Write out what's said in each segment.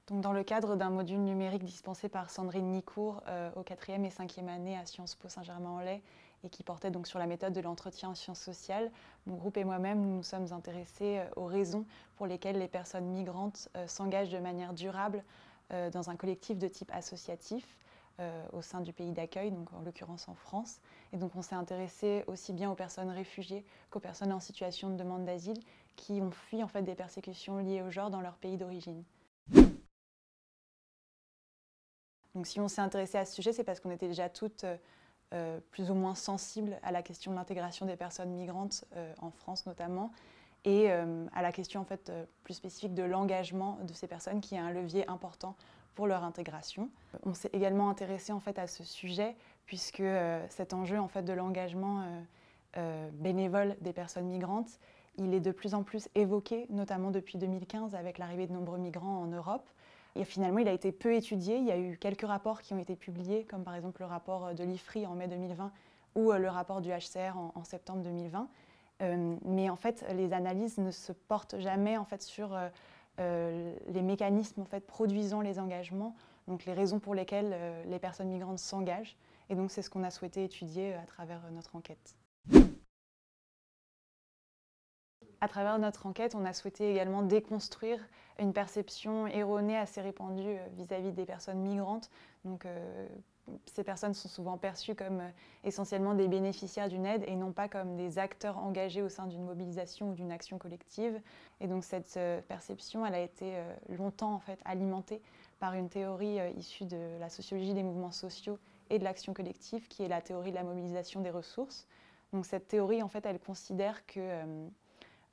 Donc, dans le cadre d'un module numérique dispensé par Sandrine Nicourt aux 4e et 5e années à Sciences Po Saint-Germain-en-Laye et qui portait donc sur la méthode de l'entretien en sciences sociales, mon groupe et moi-même nous sommes intéressés aux raisons pour lesquelles les personnes migrantes s'engagent de manière durable dans un collectif de type associatif au sein du pays d'accueil, donc en l'occurrence en France. Et donc on s'est intéressé aussi bien aux personnes réfugiées qu'aux personnes en situation de demande d'asile qui ont fui en fait des persécutions liées au genre dans leur pays d'origine. Donc si on s'est intéressé à ce sujet, c'est parce qu'on était déjà toutes plus ou moins sensibles à la question de l'intégration des personnes migrantes en France notamment, et à la question en fait, plus spécifique de l'engagement de ces personnes qui est un levier important pour leur intégration. On s'est également intéressé en fait, à ce sujet puisque cet enjeu en fait, de l'engagement bénévole des personnes migrantes, il est de plus en plus évoqué, notamment depuis 2015 avec l'arrivée de nombreux migrants en Europe. Et finalement, il a été peu étudié. Il y a eu quelques rapports qui ont été publiés, comme par exemple le rapport de l'IFRI en mai 2020 ou le rapport du HCR en septembre 2020. Mais en fait, les analyses ne se portent jamais en fait, sur les mécanismes en fait, produisant les engagements, donc les raisons pour lesquelles les personnes migrantes s'engagent. Et donc, c'est ce qu'on a souhaité étudier à travers notre enquête. À travers notre enquête, on a souhaité également déconstruire une perception erronée assez répandue vis-à-vis des personnes migrantes. Donc, ces personnes sont souvent perçues comme essentiellement des bénéficiaires d'une aide et non pas comme des acteurs engagés au sein d'une mobilisation ou d'une action collective. Et donc cette perception, elle a été longtemps en fait, alimentée par une théorie issue de la sociologie des mouvements sociaux et de l'action collective, qui est la théorie de la mobilisation des ressources. Donc cette théorie, en fait, elle considère que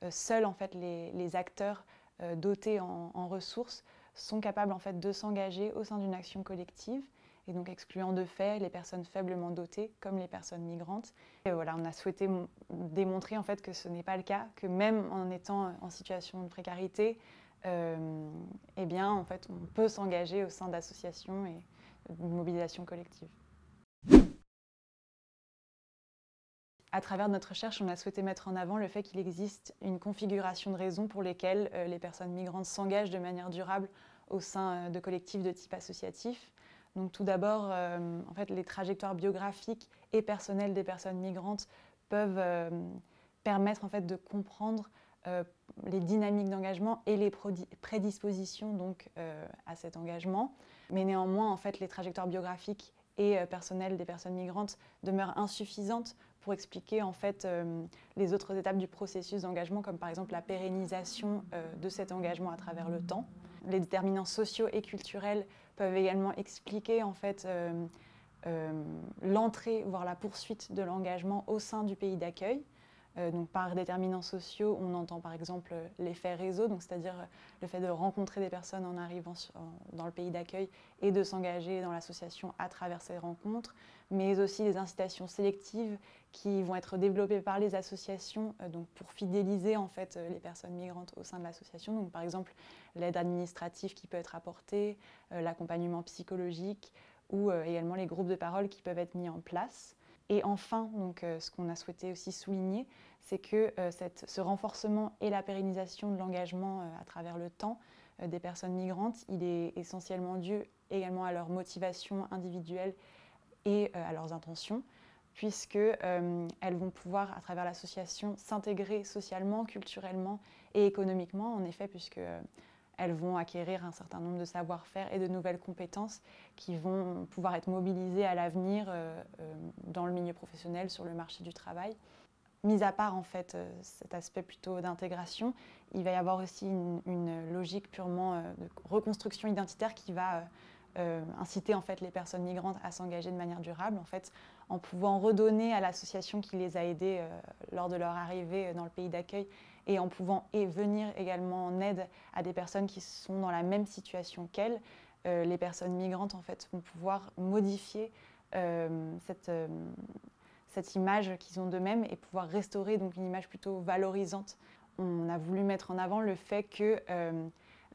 seuls en fait, les acteurs dotés en ressources sont capables en fait, de s'engager au sein d'une action collective, et donc excluant de fait les personnes faiblement dotées comme les personnes migrantes. Et voilà, on a souhaité démontrer en fait, que ce n'est pas le cas, que même en étant en situation de précarité, eh bien, en fait, on peut s'engager au sein d'associations et d'une mobilisation collective. À travers notre recherche, on a souhaité mettre en avant le fait qu'il existe une configuration de raisons pour lesquelles les personnes migrantes s'engagent de manière durable au sein de collectifs de type associatif. Donc, tout d'abord, en fait, les trajectoires biographiques et personnelles des personnes migrantes peuvent permettre en fait, de comprendre les dynamiques d'engagement et les prédispositions donc, à cet engagement. Mais néanmoins, en fait, les trajectoires biographiques et personnelles des personnes migrantes demeurent insuffisantes pour expliquer en fait, les autres étapes du processus d'engagement, comme par exemple la pérennisation de cet engagement à travers le temps. Les déterminants sociaux et culturels peuvent également expliquer en fait, l'entrée, voire la poursuite de l'engagement au sein du pays d'accueil. Donc par déterminants sociaux, on entend par exemple l'effet réseau, c'est-à-dire le fait de rencontrer des personnes en arrivant dans le pays d'accueil et de s'engager dans l'association à travers ces rencontres, mais aussi des incitations sélectives qui vont être développées par les associations donc pour fidéliser en fait, les personnes migrantes au sein de l'association. Donc par exemple l'aide administrative qui peut être apportée, l'accompagnement psychologique ou également les groupes de parole qui peuvent être mis en place. Et enfin, donc, ce qu'on a souhaité aussi souligner, c'est que ce renforcement et la pérennisation de l'engagement à travers le temps des personnes migrantes, il est essentiellement dû également à leur motivation individuelle et à leurs intentions, puisqu'elles vont pouvoir, à travers l'association, s'intégrer socialement, culturellement et économiquement, en effet, puisque elles vont acquérir un certain nombre de savoir-faire et de nouvelles compétences qui vont pouvoir être mobilisées à l'avenir dans le milieu professionnel, sur le marché du travail. Mis à part en fait, cet aspect plutôt d'intégration, il va y avoir aussi une logique purement de reconstruction identitaire qui va inciter en fait, les personnes migrantes à s'engager de manière durable, en fait, en pouvant redonner à l'association qui les a aidées lors de leur arrivée dans le pays d'accueil et en pouvant venir également en aide à des personnes qui sont dans la même situation qu'elles. Les personnes migrantes en fait, vont pouvoir modifier cette image qu'ils ont d'eux-mêmes et pouvoir restaurer donc, une image plutôt valorisante. On a voulu mettre en avant le fait que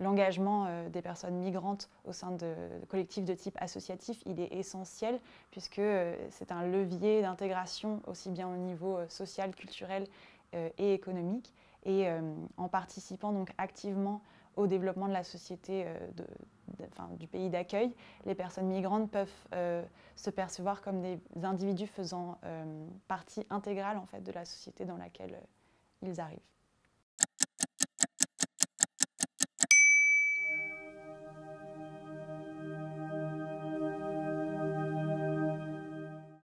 l'engagement des personnes migrantes au sein de collectifs de type associatif, il est essentiel puisque c'est un levier d'intégration aussi bien au niveau social, culturel et économique. Et en participant donc activement au développement de la société du pays d'accueil. Les personnes migrantes peuvent se percevoir comme des individus faisant partie intégrale en fait, de la société dans laquelle ils arrivent.